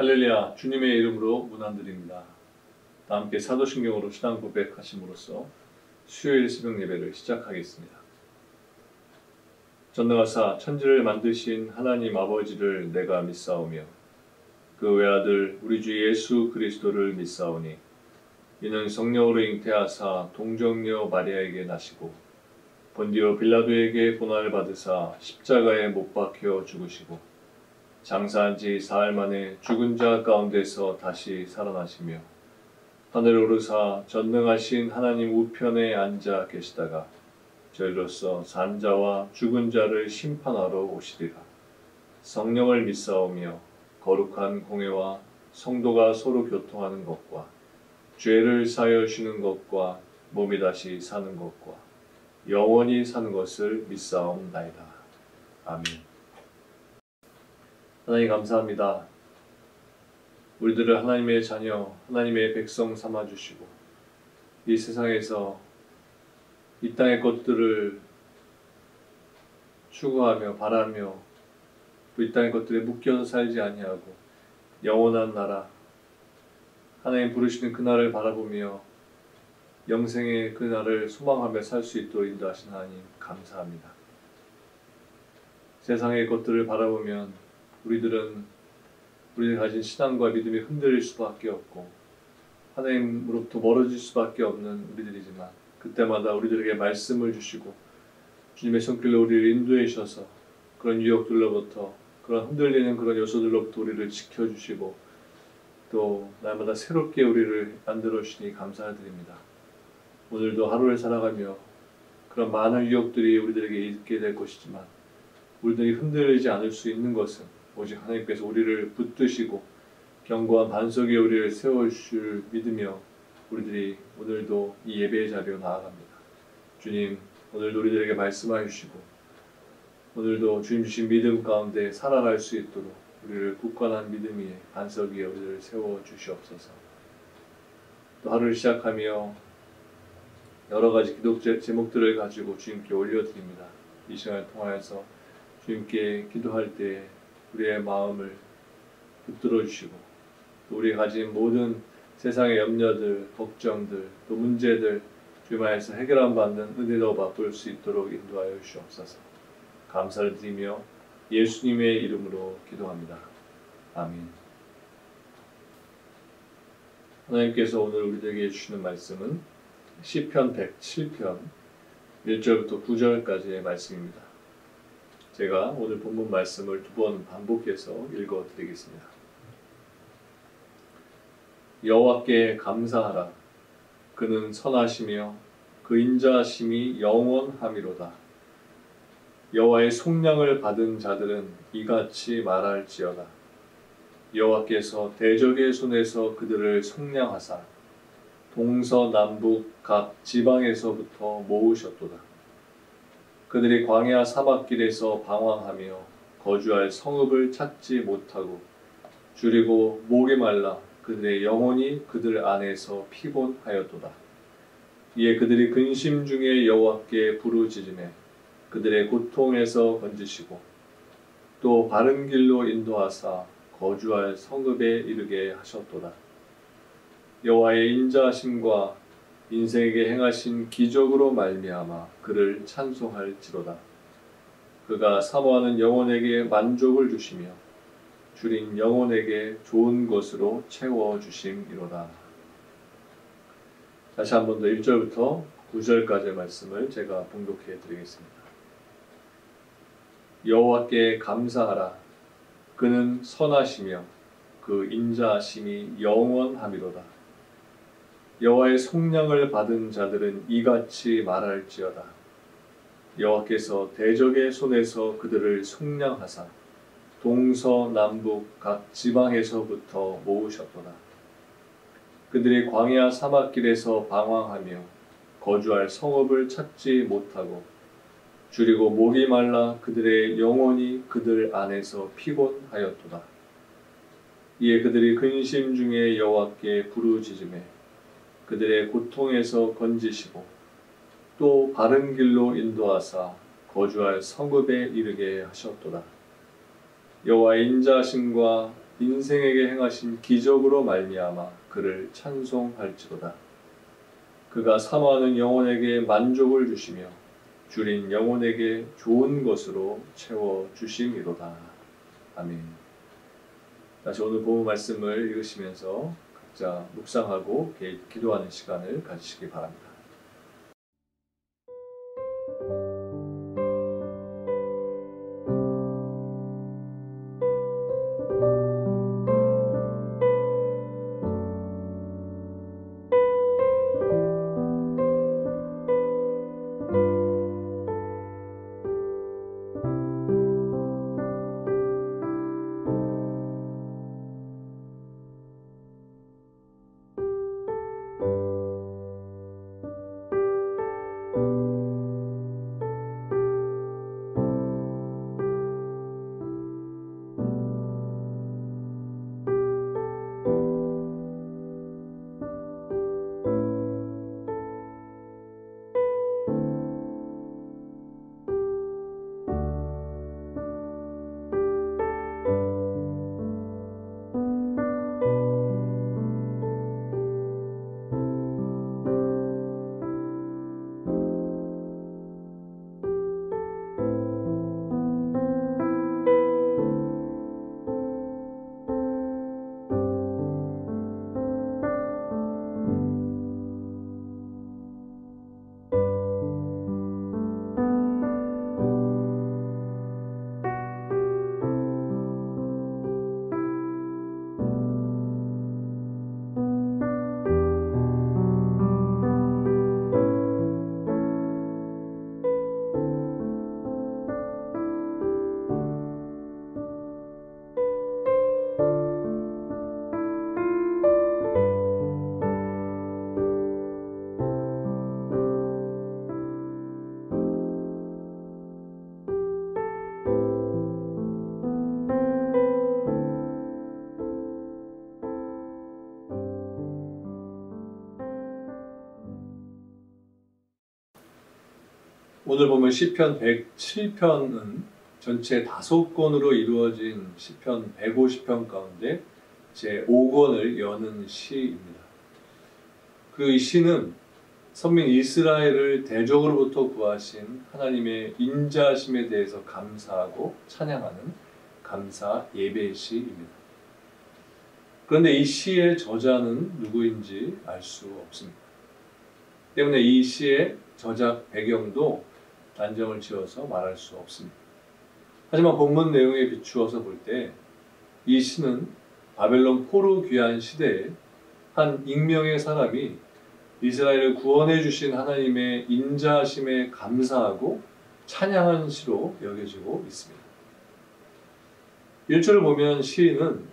할렐루야, 주님의 이름으로 문안드립니다. 다 함께 사도신경으로 신앙 고백하심으로써 수요일 새벽 예배를 시작하겠습니다. 전능하사 천지를 만드신 하나님 아버지를 내가 믿사오며 그 외아들 우리 주 예수 그리스도를 믿사오니 이는 성령으로 잉태하사 동정녀 마리아에게 나시고 본디오 빌라도에게 고난을 받으사 십자가에 못 박혀 죽으시고 장사한 지 사흘 만에 죽은 자 가운데서 다시 살아나시며 하늘 오르사 전능하신 하나님 우편에 앉아 계시다가 저희로서 산 자와 죽은 자를 심판하러 오시리라. 성령을 믿사오며 거룩한 공회와 성도가 서로 교통하는 것과 죄를 사하여 주는 것과 몸이 다시 사는 것과 영원히 사는 것을 믿사옵나이다. 아멘. 하나님 감사합니다. 우리들을 하나님의 자녀, 하나님의 백성 삼아주시고 이 세상에서 이 땅의 것들을 추구하며 바라며 또 이 땅의 것들에 묶여서 살지 아니하고 영원한 나라, 하나님 부르시는 그날을 바라보며 영생의 그날을 소망하며 살 수 있도록 인도하신 하나님 감사합니다. 세상의 것들을 바라보면 우리들이 가진 신앙과 믿음이 흔들릴 수밖에 없고 하나님으로부터 멀어질 수밖에 없는 우리들이지만 그때마다 우리들에게 말씀을 주시고 주님의 손길로 우리를 인도해 주셔서 그런 유혹들로부터 그런 흔들리는 그런 요소들로부터 우리를 지켜주시고 또 날마다 새롭게 우리를 만들어 주시니 감사를 드립니다. 오늘도 하루를 살아가며 그런 많은 유혹들이 우리들에게 있게 될 것이지만 우리들이 흔들리지 않을 수 있는 것은 오직 하나님께서 우리를 붙드시고 견고한 반석 위에 우리를 세워주실 믿으며 우리들이 오늘도 이 예배의 자리로 나아갑니다. 주님, 오늘도 우리들에게 말씀하여 주시고 오늘도 주님 주신 믿음 가운데 살아갈 수 있도록 우리를 굳건한 믿음 위에 반석 위에 우리를 세워주시옵소서. 또 하루를 시작하며 여러 가지 기도 제목들을 가지고 주님께 올려드립니다. 이 시간을 통하여서 주님께 기도할 때 우리의 마음을 붙들어 주시고 또 우리가 가진 모든 세상의 염려들, 걱정들, 또 문제들 주님 안에서 해결함 받는 은혜로 바꿀 수 있도록 인도하여 주시옵소서. 감사를 드리며 예수님의 이름으로 기도합니다. 아멘. 하나님께서 오늘 우리에게 주시는 말씀은 시편 107편 1절부터 9절까지의 말씀입니다. 제가 오늘 본문 말씀을 두 번 반복해서 읽어드리겠습니다. 여호와께 감사하라. 그는 선하시며 그 인자하심이 영원함이로다. 여호와의 속량을 받은 자들은 이같이 말할지어다. 여호와께서 대적의 손에서 그들을 속량하사 동서남북 각 지방에서부터 모으셨도다. 그들이 광야 사막길에서 방황하며 거주할 성읍을 찾지 못하고 줄이고 목이 말라 그들의 영혼이 그들 안에서 피곤하였도다. 이에 그들이 근심 중에 여호와께 부르짖으매 그들의 고통에서 건지시고 또 바른 길로 인도하사 거주할 성읍에 이르게 하셨도다. 여호와의 인자하심과 인생에게 행하신 기적으로 말미암아 그를 찬송할지로다. 그가 사모하는 영혼에게 만족을 주시며 줄인 영혼에게 좋은 것으로 채워주심이로다. 다시 한 번 더 1절부터 9절까지의 말씀을 제가 봉독해 드리겠습니다. 여호와께 감사하라. 그는 선하시며 그 인자하심이 영원함이로다. 여호와의 속량을 받은 자들은 이같이 말할지어다. 여호와께서 대적의 손에서 그들을 속량하사 동서남북 각 지방에서부터 모으셨도다. 그들이 광야 사막길에서 방황하며 거주할 성읍을 찾지 못하고 줄이고 목이 말라 그들의 영혼이 그들 안에서 피곤하였도다. 이에 그들이 근심 중에 여호와께 부르짖으매 그들의 고통에서 건지시고 또 바른 길로 인도하사 거주할 성읍에 이르게 하셨도다. 여호와의 인자하심과 인생에게 행하신 기적으로 말미암아 그를 찬송할지로다. 그가 사모하는 영혼에게 만족을 주시며 줄인 영혼에게 좋은 것으로 채워주심이로다. 아멘. 다시 오늘 본문 말씀을 읽으시면서 각자 묵상하고 기도하는 시간을 가지시기 바랍니다. 오늘 보면 시편 107편은 전체 5권으로 이루어진 시편 150편 가운데 제 5권을 여는 시입니다. 그 시는 선민 이스라엘을 대적으로부터 구하신 하나님의 인자하심에 대해서 감사하고 찬양하는 감사 예배 시입니다. 그런데 이 시의 저자는 누구인지 알 수 없습니다. 때문에 이 시의 저작 배경도 단정을 지어서 말할 수 없습니다. 하지만 본문 내용에 비추어서 볼 때 이 시는 바벨론 포로 귀환 시대에 한 익명의 사람이 이스라엘을 구원해 주신 하나님의 인자하심에 감사하고 찬양한 시로 여겨지고 있습니다. 1절을 보면 시인은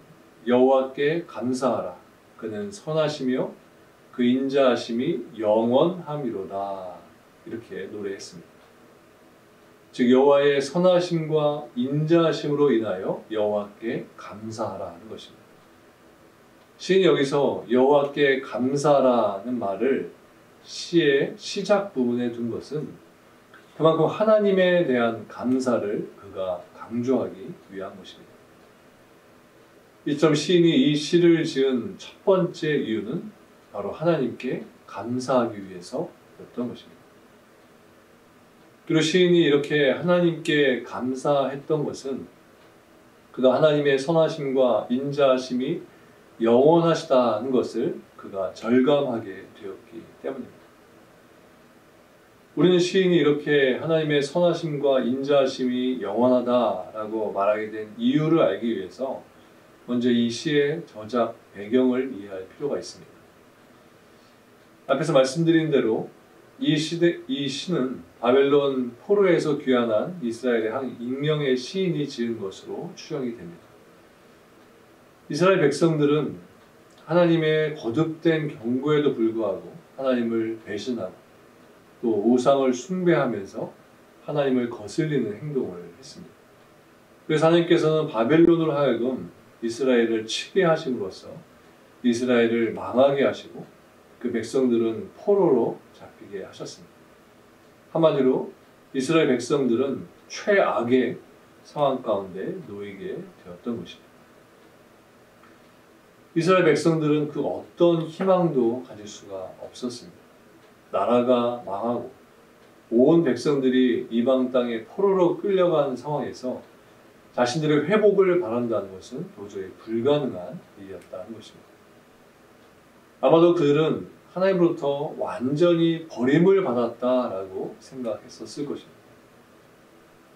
여호와께 감사하라. 그는 선하시며 그 인자하심이 영원함이로다. 이렇게 노래했습니다. 즉 여호와의 선하심과 인자하심으로 인하여 여호와께 감사하라는 것입니다. 시인이 여기서 여호와께 감사하라는 말을 시의 시작 부분에 둔 것은 그만큼 하나님에 대한 감사를 그가 강조하기 위한 것입니다. 이점 시인이 이 시를 지은 첫 번째 이유는 바로 하나님께 감사하기 위해서였던 것입니다. 그리고 시인이 이렇게 하나님께 감사했던 것은 그가 하나님의 선하심과 인자하심이 영원하시다는 것을 그가 절감하게 되었기 때문입니다. 우리는 시인이 이렇게 하나님의 선하심과 인자하심이 영원하다라고 말하게 된 이유를 알기 위해서 먼저 이 시의 저작 배경을 이해할 필요가 있습니다. 앞에서 말씀드린 대로 이 시는 바벨론 포로에서 귀환한 이스라엘의 한 익명의 시인이 지은 것으로 추정이 됩니다. 이스라엘 백성들은 하나님의 거듭된 경고에도 불구하고 하나님을 배신하고 또 우상을 숭배하면서 하나님을 거슬리는 행동을 했습니다. 그래서 하나님께서는 바벨론으로 하여금 이스라엘을 치게 하심으로써 이스라엘을 망하게 하시고 그 백성들은 포로로 잡히게 하셨습니다. 한마디로 이스라엘 백성들은 최악의 상황 가운데 놓이게 되었던 것입니다. 이스라엘 백성들은 그 어떤 희망도 가질 수가 없었습니다. 나라가 망하고 온 백성들이 이방 땅에 포로로 끌려간 상황에서 자신들의 회복을 바란다는 것은 도저히 불가능한 일이었다는 것입니다. 아마도 그들은 하나님으로부터 완전히 버림을 받았다라고 생각했었을 것입니다.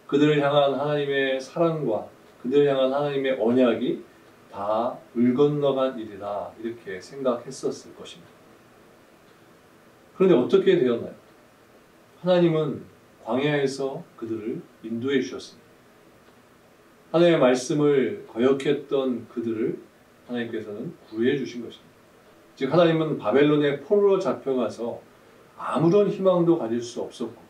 그들을 향한 하나님의 사랑과 그들을 향한 하나님의 언약이 다 물 건너간 일이다 이렇게 생각했었을 것입니다. 그런데 어떻게 되었나요? 하나님은 광야에서 그들을 인도해 주셨습니다. 하나님의 말씀을 거역했던 그들을 하나님께서는 구해 주신 것입니다. 즉 하나님은 바벨론의 포로로 잡혀가서 아무런 희망도 가질 수 없었고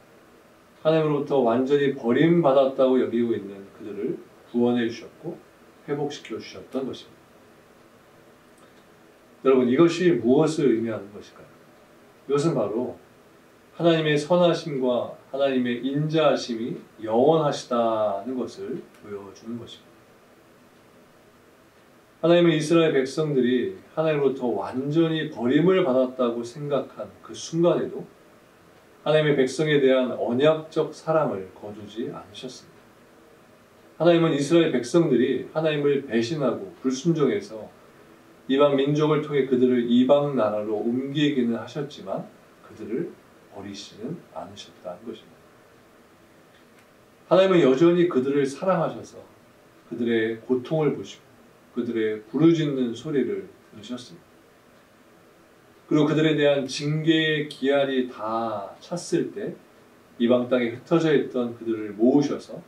하나님으로부터 완전히 버림받았다고 여기고 있는 그들을 구원해 주셨고 회복시켜 주셨던 것입니다. 여러분, 이것이 무엇을 의미하는 것일까요? 이것은 바로 하나님의 선하심과 하나님의 인자하심이 영원하시다는 것을 보여주는 것입니다. 하나님은 이스라엘 백성들이 하나님으로부터 완전히 버림을 받았다고 생각한 그 순간에도 하나님의 백성에 대한 언약적 사랑을 거두지 않으셨습니다. 하나님은 이스라엘 백성들이 하나님을 배신하고 불순종해서 이방 민족을 통해 그들을 이방 나라로 옮기기는 하셨지만 그들을 버리시는 않으셨다는 것입니다. 하나님은 여전히 그들을 사랑하셔서 그들의 고통을 보시고 그들의 부르짖는 소리를 들으셨습니다. 그리고 그들에 대한 징계의 기한이 다 찼을 때 이방 땅에 흩어져 있던 그들을 모으셔서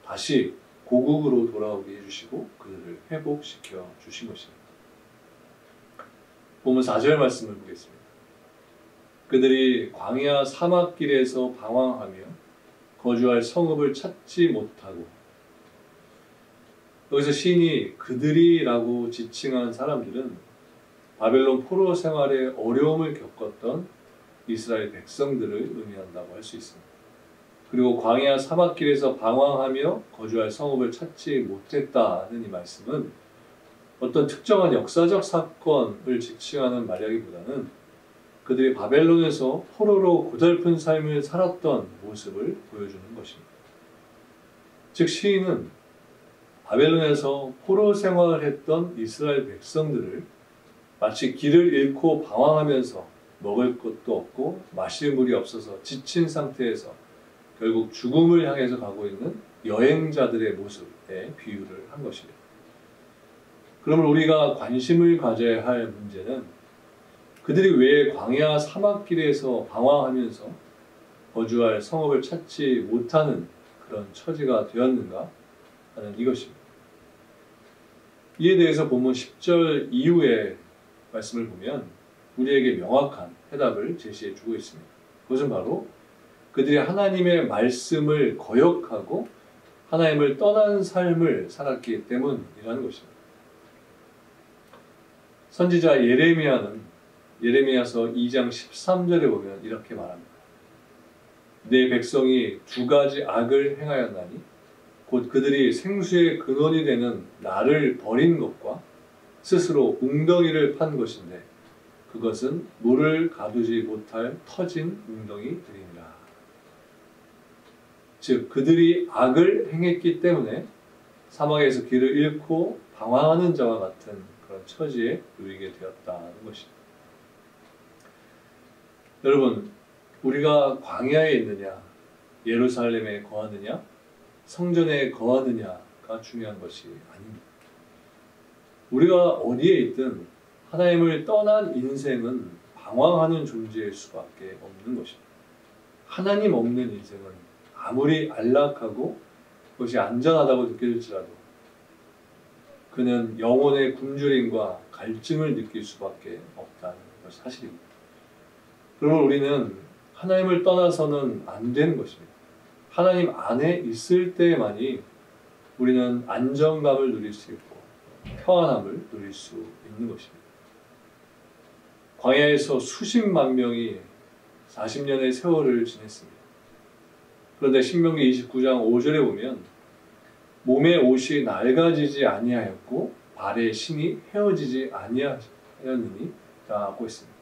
다시 고국으로 돌아오게 해주시고 그들을 회복시켜 주신 것입니다. 본문 4절 말씀을 보겠습니다. 그들이 광야 사막길에서 방황하며 거주할 성읍을 찾지 못하고, 여기서 시인이 그들이라고 지칭한 사람들은 바벨론 포로 생활에 어려움을 겪었던 이스라엘 백성들을 의미한다고 할 수 있습니다. 그리고 광야 사막길에서 방황하며 거주할 성읍을 찾지 못했다는 이 말씀은 어떤 특정한 역사적 사건을 지칭하는 말이라기보다는 그들이 바벨론에서 포로로 고달픈 삶을 살았던 모습을 보여주는 것입니다. 즉 시인은 바벨론에서 포로 생활을 했던 이스라엘 백성들을 마치 길을 잃고 방황하면서 먹을 것도 없고 마실 물이 없어서 지친 상태에서 결국 죽음을 향해서 가고 있는 여행자들의 모습에 비유를 한 것입니다. 그러면 우리가 관심을 가져야 할 문제는 그들이 왜 광야 사막길에서 방황하면서 거주할 성읍을 찾지 못하는 그런 처지가 되었는가 하는 이것입니다. 이에 대해서 본문 10절 이후의 말씀을 보면 우리에게 명확한 해답을 제시해 주고 있습니다. 그것은 바로 그들이 하나님의 말씀을 거역하고 하나님을 떠난 삶을 살았기 때문이라는 것입니다. 선지자 예레미야는 예레미야서 2장 13절에 보면 이렇게 말합니다. 내 백성이 두 가지 악을 행하였나니 곧 그들이 생수의 근원이 되는 나를 버린 것과 스스로 웅덩이를 판 것인데 그것은 물을 가두지 못할 터진 웅덩이들이니라. 즉 그들이 악을 행했기 때문에 사막에서 길을 잃고 방황하는 자와 같은 그런 처지에 놓이게 되었다는 것입니다. 여러분, 우리가 광야에 있느냐, 예루살렘에 거하느냐, 성전에 거하느냐가 중요한 것이 아닙니다. 우리가 어디에 있든 하나님을 떠난 인생은 방황하는 존재일 수밖에 없는 것입니다. 하나님 없는 인생은 아무리 안락하고 그것이 안전하다고 느껴질지라도 그는 영혼의 굶주림과 갈증을 느낄 수밖에 없다는 것이 사실입니다. 그러면 우리는 하나님을 떠나서는 안 되는 것입니다. 하나님 안에 있을 때만이 우리는 안정감을 누릴 수 있고 평안함을 누릴 수 있는 것입니다. 광야에서 수십만 명이 40년의 세월을 지냈습니다. 그런데 신명기 29장 5절에 보면 몸의 옷이 낡아지지 아니하였고 아래의 신이 헤어지지 아니하였느니 라고 했습니다.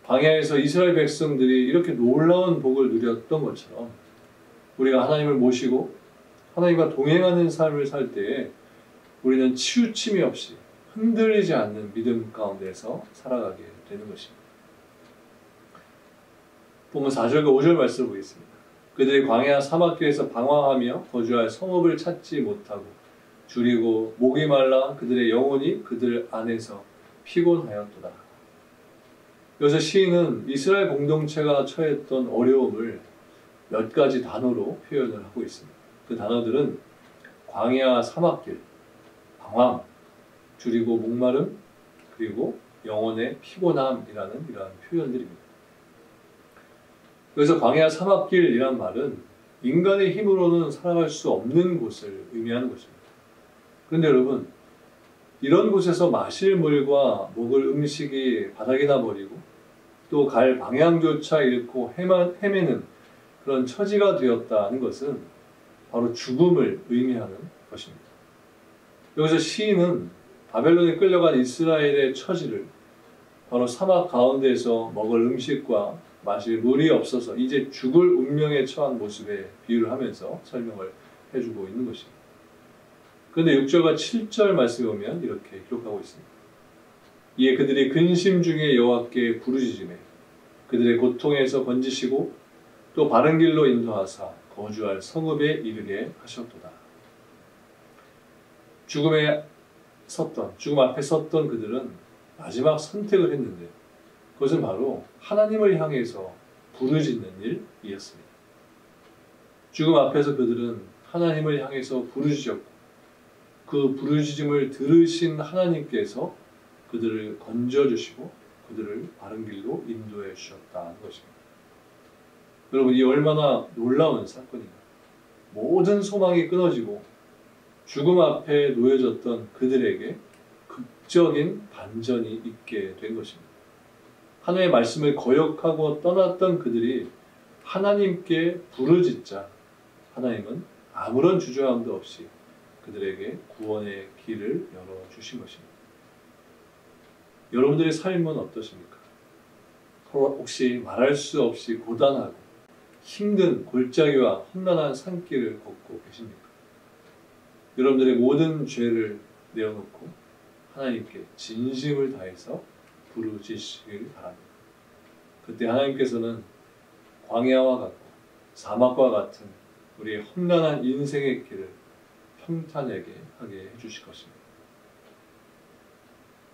광야에서 이스라엘 백성들이 이렇게 놀라운 복을 누렸던 것처럼 우리가 하나님을 모시고 하나님과 동행하는 삶을 살 때에 우리는 치우침이 없이 흔들리지 않는 믿음 가운데서 살아가게 되는 것입니다. 본문 4절과 5절 말씀을 보겠습니다. 그들이 광야 사막길에서 방황하며 거주할 성읍을 찾지 못하고 줄이고 목이 말라 그들의 영혼이 그들 안에서 피곤하였도다. 여기서 시인은 이스라엘 공동체가 처했던 어려움을 몇 가지 단어로 표현을 하고 있습니다. 그 단어들은 광야 사막길, 방황, 줄이고 목마름, 그리고 영혼의 피곤함이라는 이러한 표현들입니다. 그래서 광야 사막길이란 말은 인간의 힘으로는 살아갈 수 없는 곳을 의미하는 것입니다. 그런데 여러분, 이런 곳에서 마실 물과 먹을 음식이 바닥이나 버리고 또 갈 방향조차 잃고 헤매는 그런 처지가 되었다는 것은 바로 죽음을 의미하는 것입니다. 여기서 시인은 바벨론에 끌려간 이스라엘의 처지를 바로 사막 가운데에서 먹을 음식과 마실 물이 없어서 이제 죽을 운명에 처한 모습에 비유를 하면서 설명을 해주고 있는 것입니다. 그런데 6절과 7절 말씀에 보면 이렇게 기록하고 있습니다. 이에 그들이 근심 중에 여호와께 부르짖으매 그들의 고통에서 건지시고 또 바른 길로 인도하사 거주할 성읍에 이르게 하셨도다. 죽음 앞에 섰던 그들은 마지막 선택을 했는데 그것은 바로 하나님을 향해서 부르짖는 일이었습니다. 죽음 앞에서 그들은 하나님을 향해서 부르짖었고 그 부르짖음을 들으신 하나님께서 그들을 건져주시고 그들을 바른 길로 인도해 주셨다는 것입니다. 여러분, 이 얼마나 놀라운 사건인가. 모든 소망이 끊어지고 죽음 앞에 놓여졌던 그들에게 극적인 반전이 있게 된 것입니다. 하나님의 말씀을 거역하고 떠났던 그들이 하나님께 부르짖자 하나님은 아무런 주저함도 없이 그들에게 구원의 길을 열어주신 것입니다. 여러분들의 삶은 어떠십니까? 혹시 말할 수 없이 고단하고 힘든 골짜기와 험난한 산길을 걷고 계십니까? 여러분들의 모든 죄를 내어놓고 하나님께 진심을 다해서 부르짖으시길 바랍니다. 그때 하나님께서는 광야와 같고 사막과 같은 우리의 험난한 인생의 길을 평탄하게 하게 해주실 것입니다.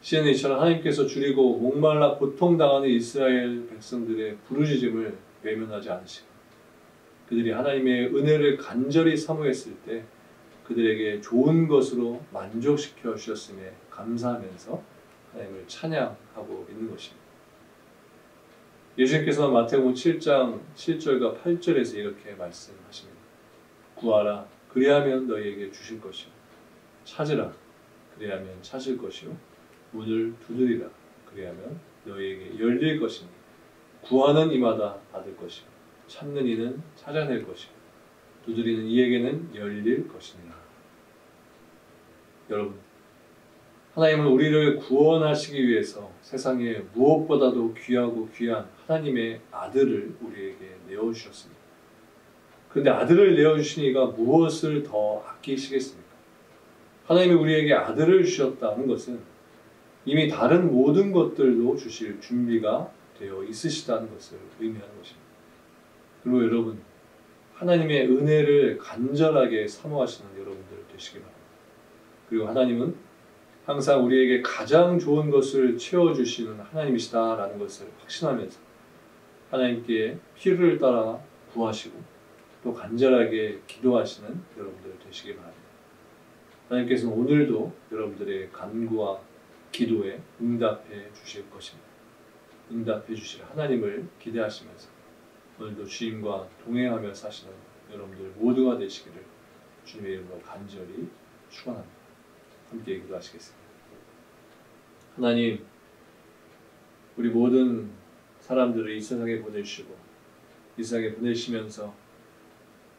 시인은 이처럼 하나님께서 줄이고 목말라 고통당하는 이스라엘 백성들의 부르짖음을 외면하지 않으시고 그들이 하나님의 은혜를 간절히 사모했을 때 그들에게 좋은 것으로 만족시켜 주셨음에 감사하면서 하나님을 찬양하고 있는 것입니다. 예수님께서는 마태복음 7장 7절과 8절에서 이렇게 말씀하십니다. 구하라 그리하면 너희에게 주실 것이요 찾으라 그리하면 찾을 것이요 문을 두드리라 그리하면 너희에게 열릴 것이니 구하는 이마다 받을 것이요 찾는 이는 찾아낼 것이요 두드리는 이에게는 열릴 것이니라. 여러분, 하나님은 우리를 구원하시기 위해서 세상에 무엇보다도 귀하고 귀한 하나님의 아들을 우리에게 내어주셨습니다. 그런데 아들을 내어주시니가 무엇을 더 아끼시겠습니까? 하나님이 우리에게 아들을 주셨다는 것은 이미 다른 모든 것들도 주실 준비가 되어 있으시다는 것을 의미하는 것입니다. 그리고 여러분, 하나님의 은혜를 간절하게 사모하시는 여러분들 되시기 바랍니다. 그리고 하나님은 항상 우리에게 가장 좋은 것을 채워주시는 하나님이시다라는 것을 확신하면서 하나님께 필요를 따라 구하시고 또 간절하게 기도하시는 여러분들 되시기 바랍니다. 하나님께서는 오늘도 여러분들의 간구와 기도에 응답해 주실 것입니다. 응답해 주실 하나님을 기대하시면서 오늘도 주님과 동행하며 사시는 여러분들 모두가 되시기를 주님의 이름으로 간절히 축원합니다. 함께 기도하시겠습니다. 하나님, 우리 모든 사람들을 이 세상에 보내주시고 이 세상에 보내시면서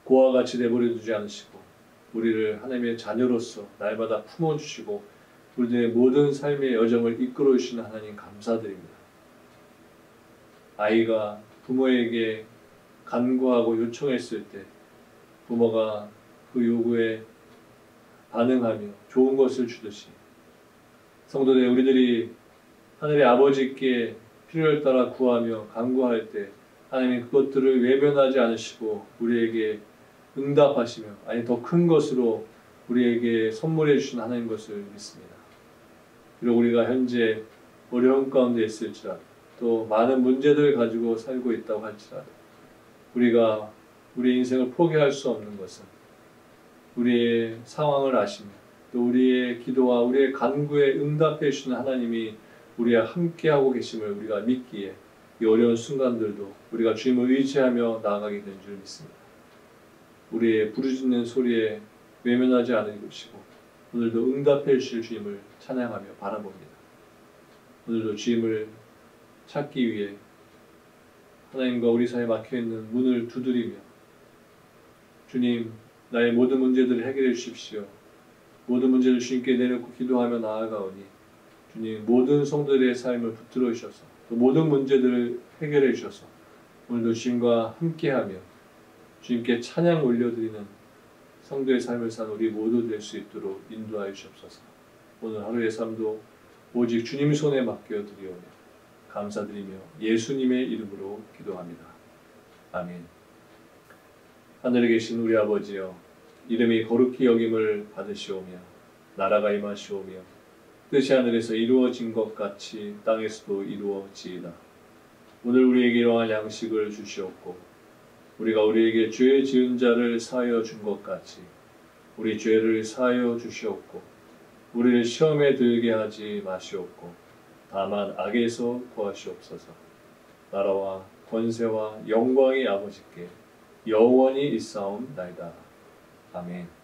고와 같이 내버려 두지 않으시고 우리를 하나님의 자녀로서 날마다 품어주시고 우리들의 모든 삶의 여정을 이끌어 주시는 하나님 감사드립니다. 아이가 부모에게 간구하고 요청했을 때 부모가 그 요구에 반응하며 좋은 것을 주듯이 성도들 우리들이 하늘의 아버지께 필요를 따라 구하며 간구할 때 하나님이 그것들을 외면하지 않으시고 우리에게 응답하시며 아니 더 큰 것으로 우리에게 선물해 주신 하나님 것을 믿습니다. 비록 우리가 현재 어려운 가운데 있을지라도 또 많은 문제들을 가지고 살고 있다고 할지라도 우리가 우리의 인생을 포기할 수 없는 것은 우리의 상황을 아시며 또 우리의 기도와 우리의 간구에 응답해 주시는 하나님이 우리와 함께하고 계심을 우리가 믿기에 이 어려운 순간들도 우리가 주님을 의지하며 나아가게 된 줄 믿습니다. 우리의 부르짖는 소리에 외면하지 않으시고 오늘도 응답해 주실 주님을 찬양하며 바라봅니다. 오늘도 주님을 찾기 위해 하나님과 우리 사이에 막혀있는 문을 두드리며 주님 나의 모든 문제들을 해결해 주십시오. 모든 문제를 주님께 내놓고 기도하며 나아가오니 주님 모든 성도들의 삶을 붙들어 주셔서 또 모든 문제들을 해결해 주셔서 오늘도 주님과 함께하며 주님께 찬양 올려드리는 성도의 삶을 사는 우리 모두 될 수 있도록 인도하여 주옵소서. 오늘 하루의 삶도 오직 주님 손에 맡겨드리오며 감사드리며 예수님의 이름으로 기도합니다. 아멘. 하늘에 계신 우리 아버지여 이름이 거룩히 여김을 받으시오며 나라가 임하시오며 뜻이 하늘에서 이루어진 것 같이 땅에서도 이루어지이다. 오늘 우리에게 일용할 양식을 주시옵고 우리가 우리에게 죄 지은 자를 사하여 준 것 같이 우리 죄를 사하여 주시옵고 우리를 시험에 들게 하지 마시옵고 다만 악에서 구하시옵소서. 나라와 권세와 영광이 아버지께 영원히 있사옵나이다. 아멘.